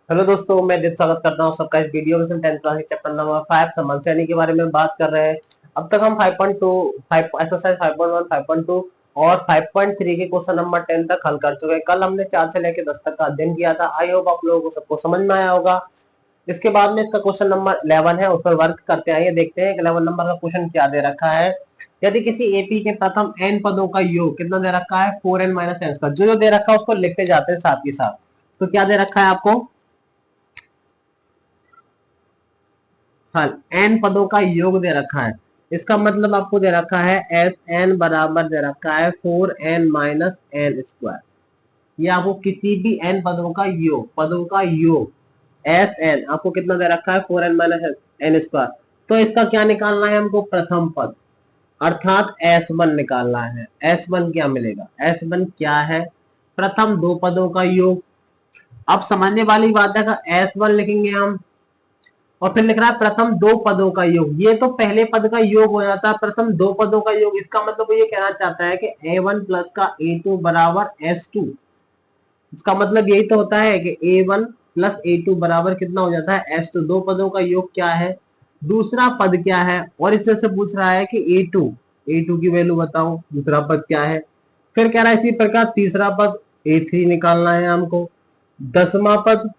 Hello दोस्तों, मैं दिप स्वागत करता हूँ सबका इस वीडियो में। 10th क्लास के चैप्टर नंबर 5 समान श्रेणी के बारे में बात कर रहे हैं। अब तक हम 5.2 एक्सरसाइज 5.1 5.2 और 5.3 के क्वेश्चन नंबर 10 तक हल कर चुके हैं। कल हमने 4 से लेकर 10 तक का अध्ययन किया था। आई होप आप लोगों को सबको समझ में आया होगा। इसके बाद में इसका क्वेश्चन नंबर 11 है, उस पर वर्क करते हैं। आइए देखते हैं 11 नंबर का क्वेश्चन क्या दे रखा है। यदि किसी एपी के प्रथम एन पदों का योग कितना दे रखा है, 4n माइनस एन स्क्वायर। जो दे रखा है उसको लिखते जाते हैं साथ ही साथ। तो क्या दे रखा है आपको, हाँ, एन पदों का योग दे रखा है। इसका मतलब आपको दे रखा है एस एन बराबर दे रखा है 4n माइनस एन स्क्वायर। ये आपको किसी भी एन पदों का योग एस एन आपको कितना दे रखा है, 4n माइनस एन स्क्वायर। तो इसका क्या निकालना है हमको, प्रथम पद अर्थात एस वन निकालना है। एस वन क्या मिलेगा, एस वन क्या है, प्रथम दो पदों का योग। अब समझने वाली बात है, एस वन लिखेंगे हम और फिर लिख रहा है प्रथम दो पदों का योग। ये तो पहले पद का योग हो जाता है, प्रथम दो पदों का योग। इसका मतलब वो ये कहना चाहता है कि ए वन प्लस का ए टू बराबर एस टू। इसका मतलब यही तो होता है कि ए वन प्लस ए टू बराबर कितना हो जाता है, एस टू। दो पदों का योग क्या है, दूसरा पद क्या है, और इससे से पूछ रहा है कि ए टू की वैल्यू बताओ, दूसरा पद क्या है। फिर कह रहा है इसी प्रकार तीसरा पद ए थ्री निकालना है हमको, दसवां पद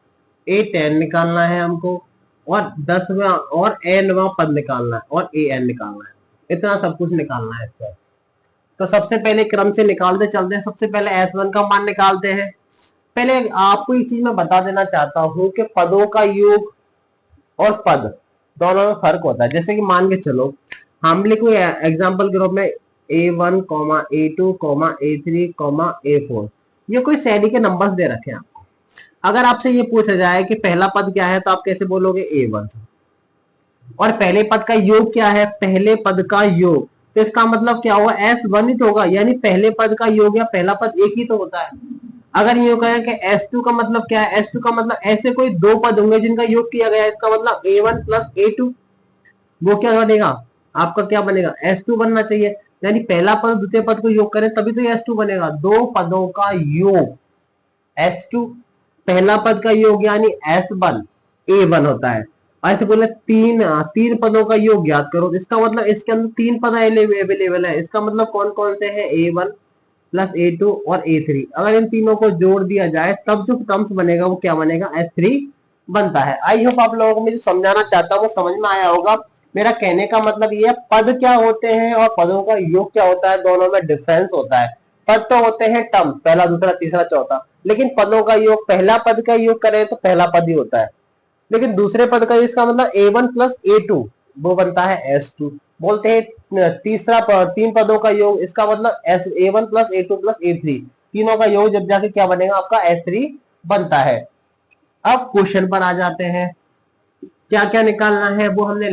ए टेन निकालना है हमको, और 10वां और एनवां पद निकालना है और ए एन निकालना है। इतना सब कुछ निकालना है इसका। तो सबसे पहले क्रम से निकालते चलते हैं। सबसे पहले एस वन का मान निकालते हैं। पहले आपको एक चीज मैं बता देना चाहता हूं कि पदों का योग और पद दोनों में फर्क होता है। जैसे कि मान के चलो हमने कोई एग्जाम्पल के रूप में ए वन कॉमा ए टू कॉमा ए थ्री कॉमा ए फोर, ये कोई श्रेणी के नंबर्स दे रखे हैं। अगर आपसे ये पूछा जाए कि पहला पद क्या है, तो आप कैसे बोलोगे, ए वन। और पहले पद का योग क्या है, पहले पद का योग। तो इसका मतलब क्या होगा, एस वन ही तो होगा, यानी पहले पद का योग या पहला पद एक ही तो होता है। अगर ये कहें कि एस टू का मतलब क्या है, एस टू का मतलब ऐसे कोई दो पद होंगे जिनका योग किया गया है। इसका मतलब ए वन प्लस ए टू, वो क्या बनेगा, आपका क्या बनेगा, एस टू बनना चाहिए। यानी पहला पद द्वितीय पद को योग करें तभी तो एस टू बनेगा। दो पदों का योग एस टू, पहला पद का योग यानी एस वन ए वन होता है। ऐसे बोले तीन तीन पदों का योग ज्ञात करो, इसका मतलब इसके अंदर तीन पद अवेलेबल है। इसका मतलब कौन कौन से हैं, ए वन प्लस ए टू और ए थ्री। अगर इन तीनों को जोड़ दिया जाए तब जो टर्म्स बनेगा वो क्या बनेगा, एस थ्री बनता है। आई होप आप लोगों को मैं जो समझाना चाहता हूँ वो समझ में आया होगा। मेरा कहने का मतलब ये है, पद क्या होते हैं और पदों का योग क्या होता है, दोनों में डिफरेंस होता है। पद तो होते हैं टर्म, पहला दूसरा तीसरा चौथा, लेकिन पदों का योग, पहला पद का योग करें तो पहला पद ही होता है, लेकिन दूसरे पद का इसका मतलब ए वन प्लस ए टू, वो बनता है एस टू। बोलते हैं तीसरा पद, तीन पदों का योग, इसका मतलब S A one plus A two plus A three, तीनों का योग जब जाके क्या बनेगा, आपका एस थ्री बनता है। अब क्वेश्चन पर आ जाते हैं, क्या क्या निकालना है वो हमने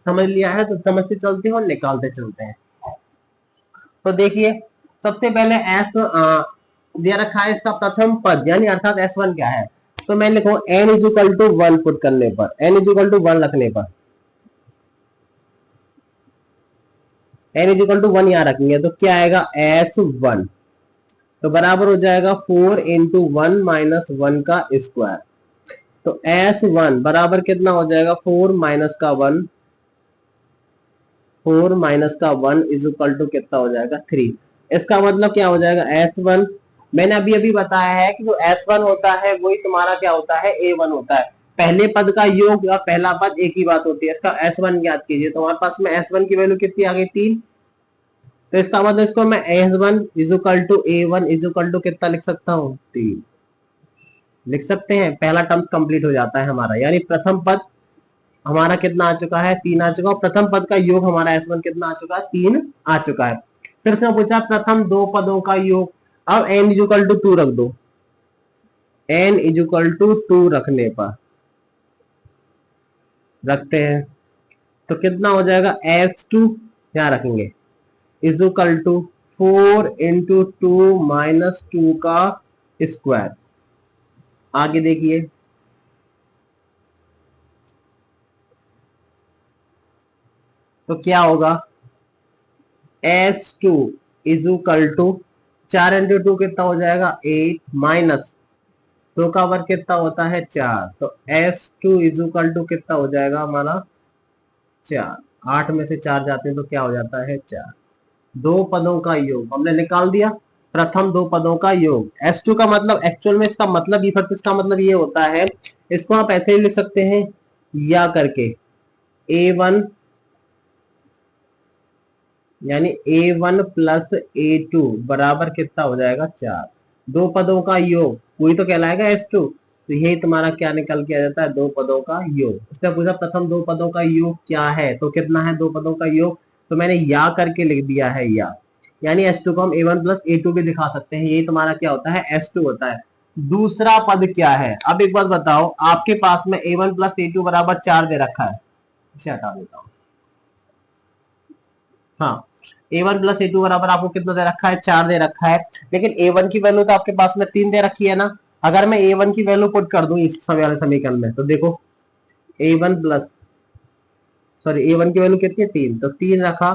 समझ लिया है, तो समझते चलते हैं और निकालते चलते हैं। तो देखिए सबसे पहले एस दे रखा है, इसका प्रथम पद यानी अर्थात एस वन क्या है। तो मैं लिखूं n is equal to one put करने पर, n is equal to one रखने पर, n is equal to one यहां रखेंगे तो क्या आएगा, एस वन। तो बराबर हो जाएगा 4 × 1 - 1 का स्क्वायर। तो एस वन बराबर कितना हो जाएगा, 4 माइनस का वन, 4 माइनस का वन इज इक्वल टू कितना हो जाएगा, 3। इसका मतलब क्या हो जाएगा, एस वन, मैंने अभी अभी बताया है कि जो एस वन होता है वही तुम्हारा क्या होता है, ए वन होता है। पहले पद का योग या पहला पद एक ही बात होती है। इसका एस वन ज्ञात कीजिए, तो हमारे पास में एस वन की वैल्यू कितनी आ गई, 3। तो इसका मतलब इसको मैं S one is equal to a one is equal to कितना लिख सकता हूँ, 3 लिख सकते हैं। पहला टर्म कंप्लीट हो जाता है हमारा, यानी प्रथम पद हमारा कितना आ चुका है, 3 आ चुका है। प्रथम पद का योग हमारा एस वन कितना आ चुका है, 3 आ चुका है। फिर से पूछा प्रथम दो पदों का योग। अब एन इक्वल टू टू रख दो, एन इक्वल टू टू रखने पर, रखते हैं तो कितना हो जाएगा, एस टू क्या रखेंगे, इज इक्वल टू 4 × 2 - 2 का स्क्वायर। आगे देखिए, तो क्या होगा, S two is equal to 4 × 2 कितना हो जाएगा, 8 माइनस दो का वर्ग कितना होता है 4, तो S2 इज इक्वल टू कितना हो जाएगा हमारा 4। 8 में से 4 जाते हैं तो क्या हो जाता है 4। दो पदों का योग हमने निकाल दिया, प्रथम दो पदों का योग। S2 का मतलब एक्चुअल में इसका मतलब इसका मतलब ये होता है, इसको आप ऐसे ही लिख सकते हैं या करके A1 यानी A1 प्लस A2 बराबर कितना हो जाएगा 4। दो पदों का योग वही तो कहलाएगा S2, तो यही तुम्हारा क्या निकल के आ जाता है, दो पदों का योग। उसने पूछा प्रथम दो पदों का योग क्या है, तो कितना है दो पदों का योग, तो मैंने या करके लिख दिया है या, यानी S2 को हम A1 प्लस A2 भी दिखा सकते हैं, यही तुम्हारा क्या होता है S2 होता है। दूसरा पद क्या है, अब एक बात बताओ, आपके पास में A1 प्लस A2 बराबर 4 दे रखा है, इसे हटा देता हूं। हाँ, A1 प्लस A2 बराबर आपको कितना दे रखा है 4 दे रखा है, लेकिन A1 की वैल्यू तो आपके पास में 3 दे रखी है ना। अगर मैं A1 की वैल्यू पुट कर दूं इस समय वाले समीकरण में, तो देखो A1 प्लस सॉरी A1 की वैल्यू कितनी है 3, तो 3 रखा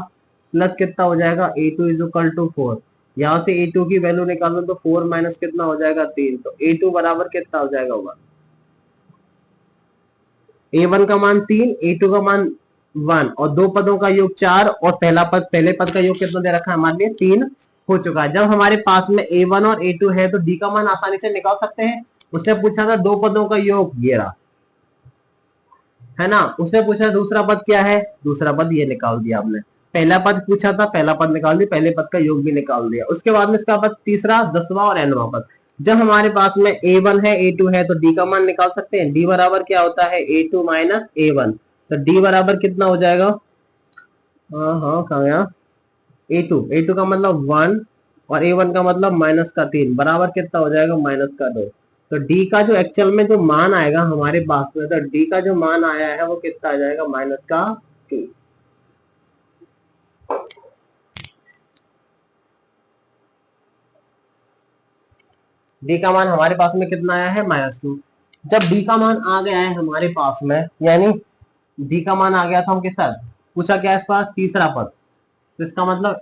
प्लस कितना हो जाएगा A2 इज इक्वल टू 4। यहां से A2 की वैल्यू निकालो तो 4 माइनस कितना हो जाएगा 3, तो A2 बराबर कितना हो जाएगा 1। A1 का मान 3, A2 का मान 1, और दो पदों का योग 4, और पहले पद का योग कितना दे रखा है हमारे लिए 3 हो चुका है। जब हमारे पास में A1 और A2 है तो D का मान आसानी से निकाल सकते हैं। उसने पूछा था दो पदों का योग, ये रहा, है ना। उसने पूछा दूसरा पद क्या है, दूसरा पद ये निकाल दिया हमने। पहला पद पूछा था, पहला पद निकाल दिया, पहले पद का योग भी निकाल दिया। उसके बाद में इसका पद तीसरा, 10वां और nवां पद। जब हमारे पास में A1 है A2 है तो D का मान निकाल सकते हैं। D बराबर क्या होता है A2 माइनस A1, तो D बराबर कितना हो जाएगा, हाँ हाँ कहा गया A2 का मतलब 1 और A1 का मतलब माइनस का 3 बराबर कितना हो जाएगा माइनस का 2। तो D का जो एक्चुअल में जो मान आएगा हमारे पास में, तो D का जो मान आया है वो कितना आ जाएगा माइनस का 2। डी का मान हमारे पास में कितना आया है -2। जब डी का मान आ गया है हमारे पास में, यानी डी का मान आ गया था, हम किस साथ पूछा क्या इस पास तीसरा पद, तो इसका मतलब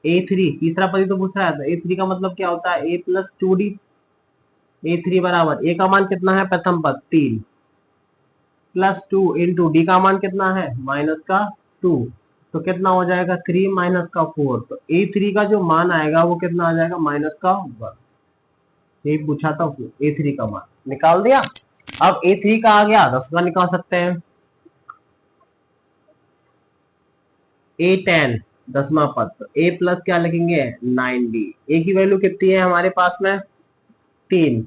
A3 तीसरा पद ही तो पूछ रहा है। A3 का मतलब क्या होता है A प्लस 2D। A3 बराबर A का मान कितना है प्रथम पद 3 प्लस 2 इंटू डी का मान कितना है माइनस का 2, तो कितना हो जाएगा 3 माइनस का 4। तो A3 का जो मान आएगा वो कितना आ जाएगा माइनस का 1। यही पूछा था उसने, A3 का मान निकाल दिया। अब A3 का आ गया 10 का निकाल सकते हैं। A10 10वां पद, तो A प्लस क्या लिखेंगे 9D। A की वैल्यू कितनी है हमारे पास में 3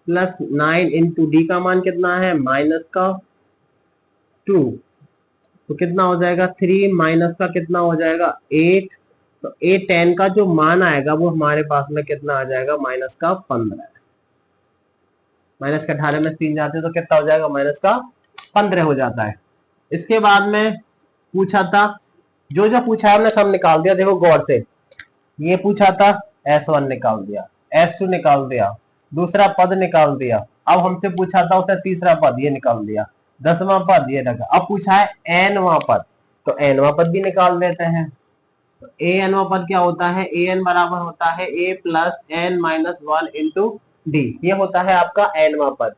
प्लस 9 इंटू डी का मान कितना है माइनस का 2, तो कितना हो जाएगा 3 माइनस का कितना हो जाएगा 8। तो A10 का जो मान आएगा वो हमारे पास में कितना आ जाएगा माइनस का 15। माइनस के 18 में 3 जाते हैं तो कितना हो जाएगा माइनस का 15 हो जाता है। इसके बाद में पूछा था, जो जो पूछा है हमने सब निकाल दिया, देखो गौर से। ये पूछा था S1 निकाल दिया, S2 निकाल दिया, दूसरा पद निकाल दिया। अब हमसे पूछा था उसने तीसरा पद, ये निकाल दिया, 10वां पद ये रखा। अब पूछा है nवां पद, तो nवां पद भी निकाल देते हैं। तो nवां पद क्या होता है, an बराबर होता है a plus n minus 1 into D, ये होता है आपका nवां पद।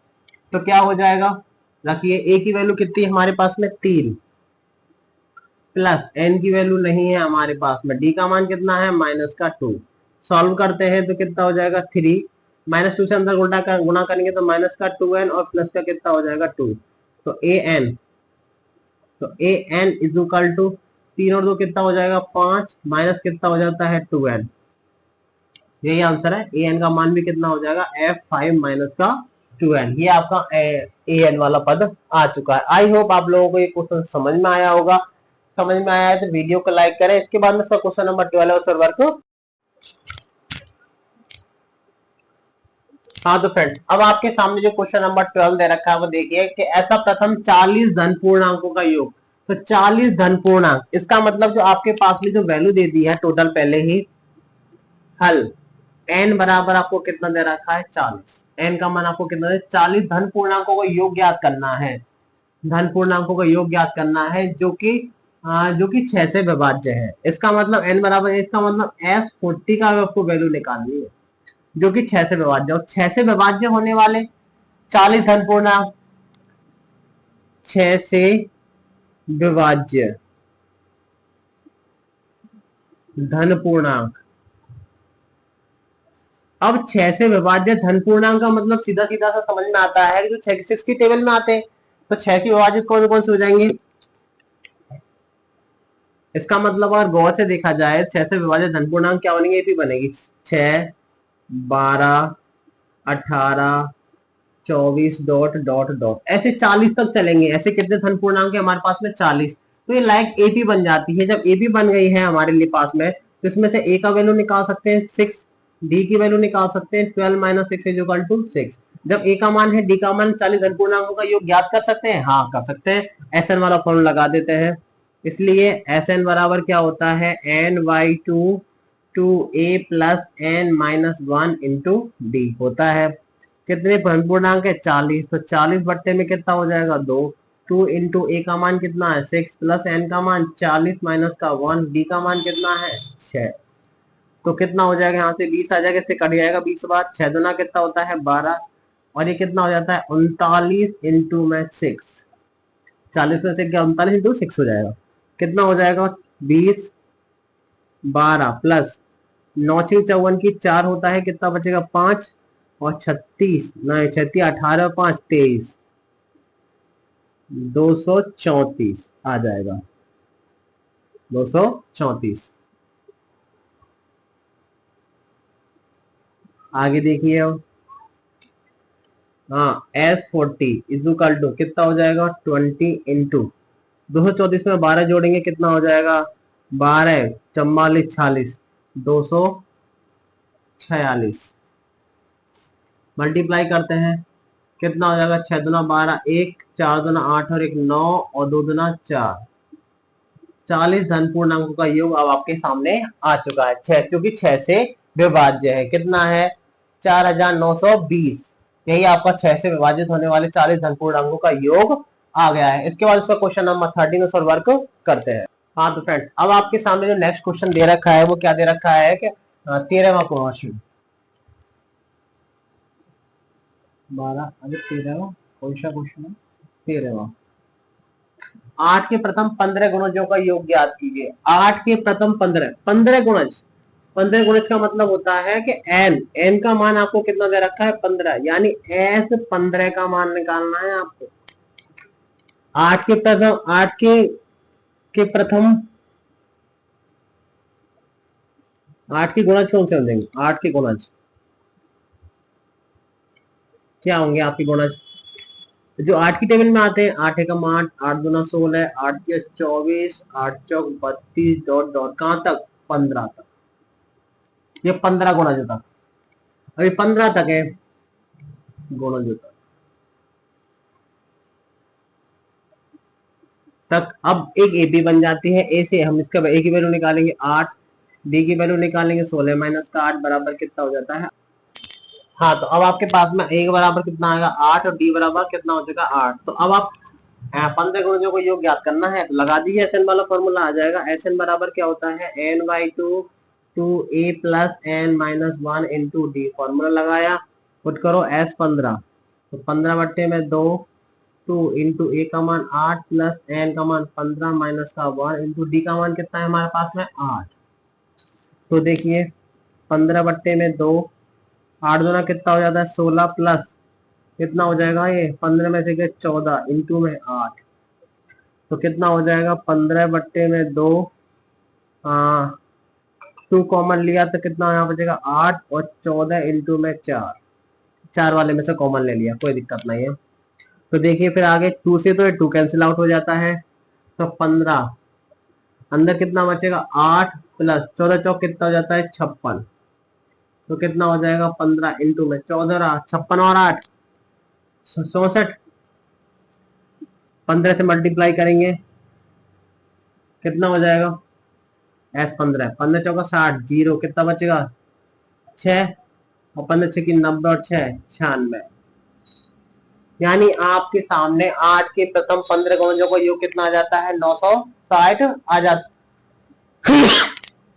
तो क्या हो जाएगा, रखिए a की वैल्यू कितनी है हमारे पास में 3 प्लस n की वैल्यू नहीं है हमारे पास में, d का मान कितना है माइनस का 2। सॉल्व करते हैं तो कितना हो जाएगा 3, -2 से अंदर गुणा करेंगे तो माइनस का 2n और प्लस का कितना हो जाएगा 2। तो an इज इक्वल टू 3 और 2 कितना हो जाएगा 5, माइनस कितना हो जाता है 2n। यही आंसर है, an का मान भी कितना हो जाएगा f5 माइनस का 2n। ये आपका an वाला पद आ चुका है। आई होप आप लोगों को ये क्वेश्चन समझ में आया होगा। समझ में आया है तो वीडियो को लाइक करें। इसके बाद में इसका क्वेश्चन नंबर 12 है, उस वर्क को। हाँ तो फ्रेंड्स, अब आपके सामने जो क्वेश्चन नंबर 12 दे रखा है वो देखिए कि ऐसा प्रथम 40 धन पूर्णांकों का योग। तो 40 धन पूर्णांक, इसका मतलब जो आपके पास में जो वैल्यू दे दी है टोटल पहले ही हल, n बराबर आपको कितना दे रखा है 40। n का मान आपको कितना है 40 धन पूर्णांकों का योग ज्ञात करना है। धन पूर्णांकों का योग ज्ञात करना है जो कि 6 से विभाज्य है। इसका मतलब n बराबर, इसका मतलब S40 का आपको वैल्यू निकालनी है। जो कि 6 से विभाज्य, और 6 से विभाज्य होने वाले 40 धन पूर्णांक, 6 से विभाज्य धन पूर्णांक। अब 6 से विभाज्य धन पूर्णांक का मतलब सीधा सीधा सा समझ में आता है कि जो 6 की टेबल में आते हैं, तो 6 की विभाजित कौन कौन से हो जाएंगे। इसका मतलब अगर गौर से देखा जाए 6 से विभाजित धन पूर्णांक क्या बनेंगे, एपी बनेगी। 6, 12, 18, 24 डॉट डॉट डॉट, ऐसे 40 तक चलेंगे। ऐसे कितने धन पूर्णांक है हमारे पास में, 40। तो ये लाइक एपी बन जाती है। जब एपी बन गई है हमारे लिए पास में, तो इसमें से ए का वैल्यू निकाल सकते हैं 6, डी की वैल्यू निकाल सकते हैं 12 माइनस 6 इज इक्वल टू 6। जब ए का मान है, डी का मान 40 धन पूर्णांकों का योग ज्ञात कर सकते हैं, हाँ कर सकते हैं। एस एन वाला फॉर्मूला लगा देते हैं। इसलिए एस एन बराबर क्या होता है, n by two a plus n minus 1 into d होता है। कितने धन पूर्णांक है, 40। तो 40 बट्टे में कितना हो जाएगा, 2। 2 इंटू ए का मान कितना है, 6 प्लस एन का मान 40 माइनस का 1, डी का मान कितना है, 6। तो कितना हो जाएगा, यहाँ से 20 आ जाएगा, इससे कट जाएगा 20 बार। 6 दुना कितना होता है, 12। और ये कितना हो जाता है, 39 इंटू में 6। 40 में से क्या 39 इंटू 6 हो जाएगा, कितना हो जाएगा 20, 12 प्लस 9 54 की 4 होता है, कितना बचेगा 5, और 36 नहीं 36 18 5 23, 234 आ जाएगा, 234। आगे देखिए अब, हाँ S40 इजुकल टू कितना हो जाएगा, 20 इंटू 234 में 12 जोड़ेंगे कितना हो जाएगा, 12 44 46, 246 मल्टीप्लाई करते हैं, कितना हो जाएगा, 6 दुना 12, 1 4 दुना 8 और 1 9 और 2 दुना 4, 40 धन पूर्णांकों का योग अब आपके सामने आ चुका है। 6 क्योंकि 6 से विभाज्य है, कितना है 4920। यही आपका 6 से विभाजित होने वाले 40 धन पूर्णांकों का योग आ गया है। इसके बाद इसका क्वेश्चन नंबर 13 उस पर वर्क करते हैं। हाँ तो फ्रेंड्स, अब आपके सामने जो नेक्स्ट क्वेश्चन दे रखा है वो क्या दे रखा है कि 13वां क्वेश्चन, 12 अभी 13वां कौन सा क्वेश्चन है, 13वां। 8 के प्रथम 15 गुणजों का योग ज्ञात कीजिए। 8 के प्रथम 15 गुणज, 15 गुणज का मतलब होता है कि एन का मान आपको कितना दे रखा है, 15, यानी एस 15 का मान निकालना है आपको। 8 के प्रथम, 8 के प्रथम 8 के गुणज कौन से होंगे, 8 के गुणज क्या होंगे आपके गुणज, जो 8 की टेबल में आते हैं, 8 एकम 8, 8 दूना 16, 8 के 24, 8 चौक 32 डॉट डॉट कहां तक, 15 तक। ये 15 गुणज तक, अभी 15 तक है गुणज तक। अब एक ए बी बन जाती है। ए से हम इसका ए की वैल्यू निकालेंगे 8, डी की वैल्यू निकालेंगे 16 माइनस का 8 बराबर कितना हो जाता है। हाँ तो अब आपके पास में ए बराबर कितना आएगा 8 और डी बराबर कितना हो जाएगा 8। तो अब आप 15 गुणजों को योग ज्ञात करना है, तो लगा दीजिए एस एन वाला फॉर्मूला आ जाएगा। एस एन बराबर क्या होता है, n by two a plus n minus 1 into d. Formula लगाया, पुट करो एस 15, तो 15 बट्टे में 2, 2 इंटू ए का मान 8 प्लस एन का मान 15 माइनस का 1 इंटू डी का मान कितना है हमारे पास में 8। तो देखिए 15 बट्टे में 2, 8 दूना कितना हो जाता है 16 प्लस कितना हो जाएगा, ये 15 में से 14 इंटू में 8, तो कितना हो जाएगा 15 बट्टे में 2, 2 कॉमन लिया तो कितना यहाँ बचेगा 8 और 14 इंटू में 4, 4 वाले में से कॉमन ले लिया, कोई दिक्कत नहीं है। तो देखिए फिर आगे 2 से तो 2 कैंसिल आउट हो जाता है, तो 15 अंदर कितना बचेगा 8 प्लस 14 चौक कितना हो जाता है 56, तो कितना हो जाएगा 15 इंटू में 14, 56 और 8 64, 15 से मल्टीप्लाई करेंगे कितना हो जाएगा एस 15, 15 चौका 60, जीरो कितना बचेगा 6, और 15 6 की 90 और 6 96। यानी आपके सामने 8 के प्रथम 15 गुणजों का योग कितना आ जाता है 960 आ जाता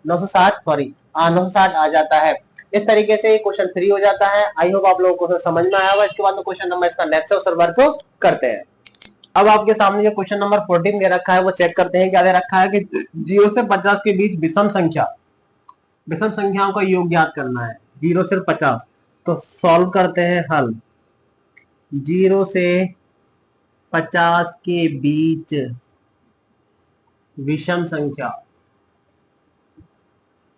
960 सॉरी 960 आ जाता है। इस तरीके से क्वेश्चन 3 हो जाता है। आई होप आप लोगों को समझ में आया होगा। इसके बाद में क्वेश्चन नंबर इसका नेक्स्ट और वर्क करते हैं। अब आपके सामने जो क्वेश्चन नंबर 14 दे रखा है वो चेक करते हैं। क्या दे रखा है कि 0 से 50 के बीच विषम संख्याओं का योग ज्ञात करना है। 0 से 50, तो सॉल्व करते हैं हल। 0 से 50 के बीच विषम संख्या,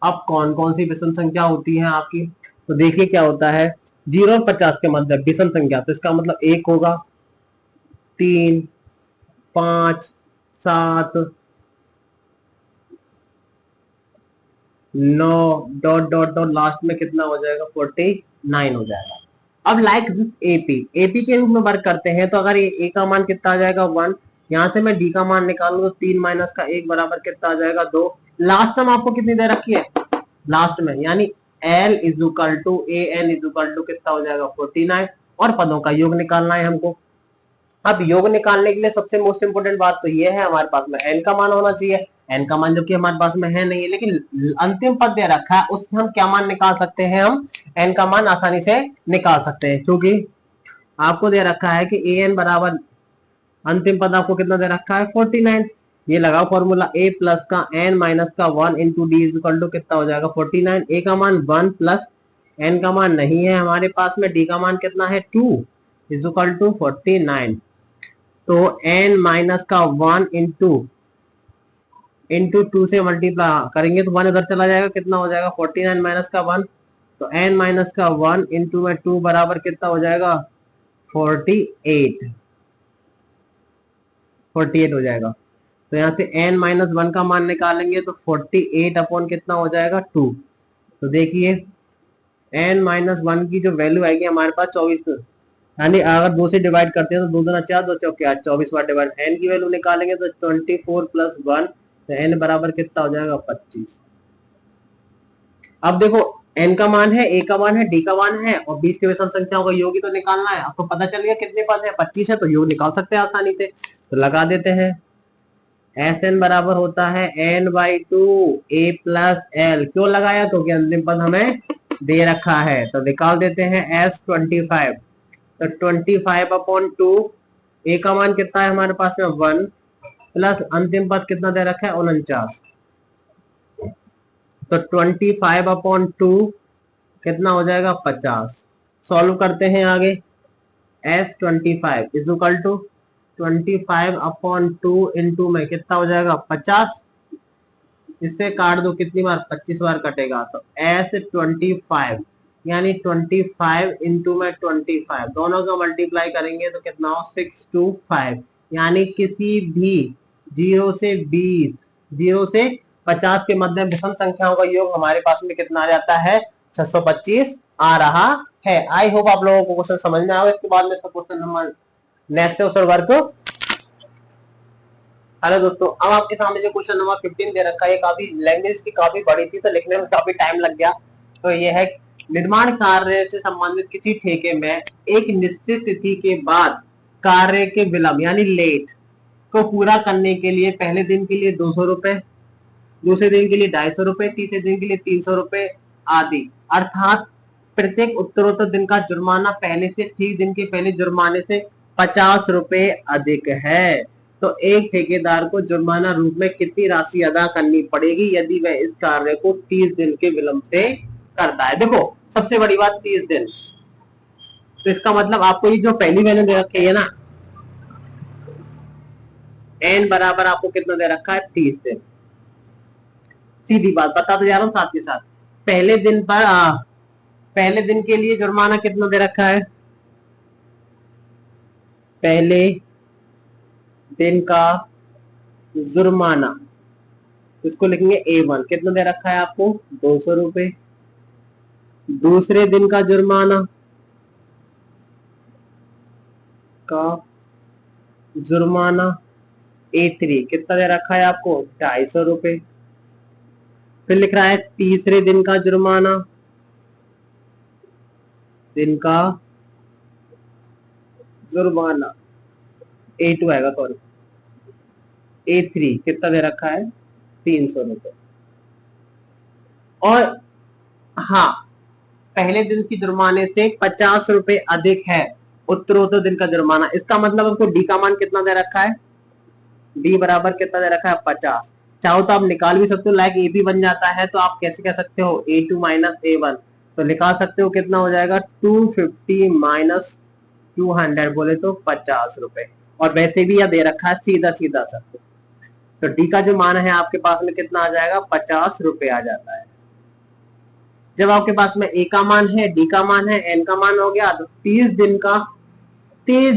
अब कौन कौन सी विषम संख्या होती है आपकी, तो देखिए क्या होता है। 0 और 50 के मध्य विषम संख्या, तो इसका मतलब 1 होगा, 3, 5, 7, 9 डॉट डॉट डॉट लास्ट में कितना हो जाएगा, 49 हो जाएगा। अब लाइक दिस एपी के रूप में वर्क करते हैं। तो अगर ये ए का मान कितना आ जाएगा 1, यहां से मैं डी का मान निकालूं तो 3 माइनस का 1 बराबर कितना आ जाएगा 2। लास्ट में आपको कितनी दे रखी है, लास्ट में यानी L is equal to a n is equal to कितना हो जाएगा 49, और पदों का योग निकालना है हमको। अब योग निकालने के लिए सबसे मोस्ट इंपोर्टेंट बात तो ये है, हमारे पास में n का मान होना चाहिए। n का मान जो कि हमारे पास में है नहीं है, लेकिन अंतिम पद दे रखा है, उससे हम क्या मान निकाल सकते हैं, हम n का मान आसानी से निकाल सकते हैं। क्योंकि आपको दे रखा है कि an बराबर अंतिम पद आपको कितना दे रखा है 49। ये लगाओ फॉर्मूला, a प्लस का n माइनस का 1 into d is equal to कितना हो जाएगा 49। a का मान 1 प्लस n का मान नहीं है हमारे पास में, d का मान कितना है 2 इज इक्वल टू 49। तो n माइनस का 1 इंटू 2 से मल्टीप्लाई करेंगे तो 1 इधर चला जाएगा, कितना हो जाएगा 49 माइनस का 1। तो n माइनस का 1 इंटू में 2 बराबर कितना हो जाएगा 48 हो जाएगा। तो यहाँ से n माइनस 1 का मान निकालेंगे तो 48 अपॉन कितना हो जाएगा 2। तो देखिए n माइनस 1 की जो वैल्यू आएगी हमारे पास 24, यानी अगर 2 से डिवाइड करते हैं तो 2 दूना 4, 2 चौके 8, 24 बार डिवाइड। n की वैल्यू निकालेंगे तो 24 प्लस 1, तो n बराबर कितना हो जाएगा 25। अब देखो n का मान है, a का मान है, d का मान है, और 20 के विषम संख्याओं का योग ही तो निकालना है। आपको पता चल गया कितने पद है, 25 है, तो योग निकाल सकते हैं आसानी से। तो लगा देते हैं, Sn बराबर होता है n/2 a प्लस l। क्यों लगाया, क्योंकि अंतिम पद हमें दे रखा है। तो निकाल देते हैं S25। तो 25 अपॉन 2, ए का मान कितना है हमारे पास में 1, प्लस अंतिम पद कितना दे रखा है 49। तो 25 अपॉन 2 कितना हो जाएगा 50। सॉल्व करते हैं आगे। S25 is equal to 25 upon 2 into में कितना हो जाएगा 50। इससे काट दो, कितनी बार 25 बार कटेगा। तो S25 यानी 25 इंटू में 25, दोनों का मल्टीप्लाई करेंगे तो कितना हो 625। यानी किसी भी 0 से 20, 0 से 50 के मध्य विषम संख्याओं का योग हमारे पास में कितना आ जाता है 625 आ रहा है। आई होप आप लोगों को क्वेश्चन समझ में आया। इसके बाद में क्वेश्चन नंबर नेक्स्ट है उसका वर्क। हेलो दोस्तों, अब आपके सामने जो क्वेश्चन नंबर 15 दे रखा है, काफी लैंग्वेज की काफी बड़ी थी तो लिखने में काफी टाइम लग गया। तो ये है, निर्माण कार्य से संबंधित किसी ठेके में एक निश्चित तिथि के बाद कार्य के विलंब यानी लेट को पूरा करने के लिए पहले दिन के लिए 200 रुपए, दूसरे दिन के लिए 250 रुपए, तीसरे दिन के लिए 300 रुपए आदि, अर्थात प्रत्येक उत्तरोत्तर दिन का जुर्माना पहले से ठीक दिन के पहले जुर्माने से 50 रुपए अधिक है। तो एक ठेकेदार को जुर्माना रूप में कितनी राशि अदा करनी पड़ेगी यदि वह इस कार्य को 30 दिन के विलंब से करता है। देखो सबसे बड़ी बात 30 दिन, तो इसका मतलब आपको ये जो पहली वैल्यू दे रखी है ना, n बराबर आपको कितना दे रखा है 30 दिन। सीधी बात बता तो जा रहा हूं साथ के साथ। पहले दिन पर पहले दिन के लिए जुर्माना कितना दे रखा है, पहले दिन का जुर्माना, इसको लिखेंगे A1, कितना दे रखा है आपको 200 रुपए। दूसरे दिन का जुर्माना का जुर्माना A3 कितना दे रखा है आपको 250 रुपए। फिर लिख रहा है तीसरे दिन का जुर्माना, दिन का जुर्माना A2 आएगा, सॉरी A3 कितना दे रखा है 300 रुपए। और हाँ, पहले दिन की जुर्माने से 50 रुपए अधिक है उत्तरोत्तर दिन का जुर्माना। इसका मतलब आपको डी का मान कितना दे रखा है, डी बराबर कितना दे रखा है 50। चाहो तो आप निकाल भी सकते हो, लाइक ए बी बन जाता है तो आप कैसे कह सकते हो A2 माइनस A1, तो निकाल सकते हो कितना हो जाएगा 250 माइनस 200 बोले तो 50 रुपए। और वैसे भी यह दे रखा है सीधा सीधा सब, तो डी का जो मान है आपके पास में कितना आ जाएगा 50 रुपए आ जाता है। जब आपके पास में ए का मान है, डी का मान है, एन का मान हो गया, तो 30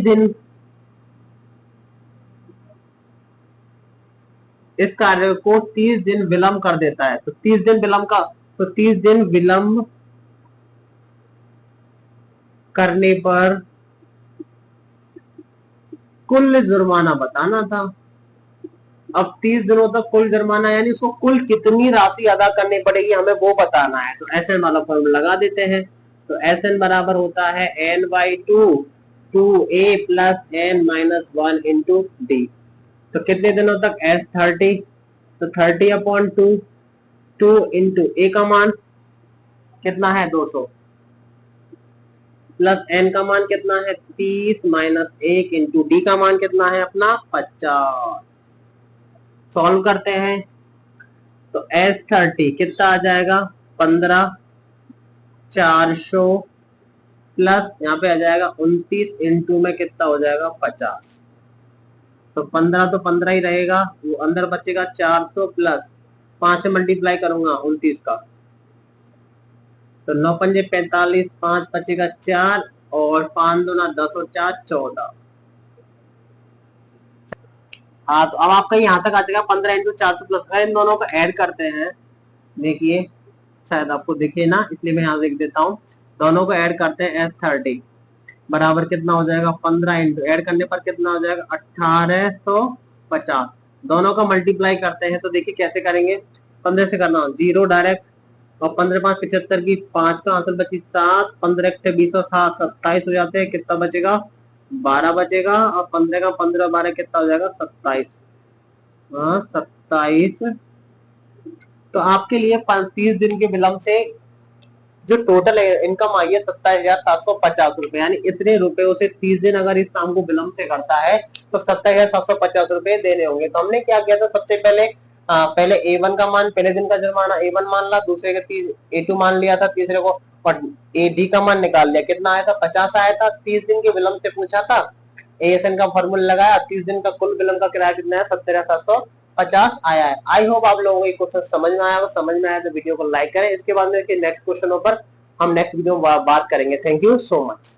दिन इस कार्य को 30 दिन विलंब कर देता है। तो 30 दिन विलंब करने पर कुल जुर्माना बताना था। अब 30 दिनों तक कुल जुर्माना यानी उसको कुल कितनी राशि अदा करनी पड़ेगी हमें वो बताना है। तो एस एन वाला फॉर्मूला लगा देते हैं। तो एस एन बराबर होता है n by two a plus n minus 1 into d. तो कितने दिनों तक एस 30, तो 30 अपॉन 2 इंटू ए का मान कितना है 200 प्लस एन का मान कितना है 30 माइनस 1 इंटू डी का मान कितना है अपना 50। सॉल्व करते हैं तो एस 30 कितना आ जाएगा 15 400 प्लस यहाँ पे आ जाएगा 29 इंटू में कितना हो जाएगा 50। तो 15 तो 15 ही रहेगा, वो अंदर बचेगा 400 प्लस 5 से मल्टीप्लाई करूंगा 29 का, तो 9 पंजे 45, 5 बचेगा 4 और 5 दूना 10 और 4 14। हाँ तो अब आपका यहाँ तक आ जाएगा 15 इंटू 400 प्लस। अगर इन दोनों को ऐड करते हैं, देखिए शायद आपको दिखे ना इसलिए मैं यहाँ लिख देता हूँ, दोनों को ऐड करते हैं S30 बराबर कितना हो जाएगा 15 इंटू ऐड करने पर कितना हो जाएगा 1850। दोनों का मल्टीप्लाई करते हैं तो देखिए कैसे करेंगे, 15 से करना 0 डायरेक्ट, और 15 5 75 की 5 का आंसर बची 7, 15 एक 20 और 7 27 हो जाते हैं, कितना बचेगा 12 बचेगा, और 15 का 15 12 कितना हो जाएगा 27। हाँ 27। तो आपके लिए 30 दिन के विलंब से जो टोटल इनकम आई है 27,750 रुपए, यानी इतने रुपए उसे 30 दिन अगर इस काम को विलंब से करता है तो 27,750 रुपए देने होंगे। तो हमने क्या किया था, सबसे पहले A1 का मान, पहले दिन का जुर्माना A1 मान ला, दूसरे का A2 मान लिया था, तीसरे को और AD का मान निकाल लिया, कितना आया था 50 आया था। 30 दिन के विलंब से पूछा था, ASN का फॉर्मूला लगाया, 30 दिन का कुल विलंब का किराया कितना है 17,750 आया है। आई होप आप लोगों को ये क्वेश्चन समझ में आया हो, समझ में आया तो वीडियो को लाइक करें। इसके बाद में नेक्स्ट क्वेश्चनों पर हम नेक्स्ट वीडियो में बात करेंगे। Thank you so much.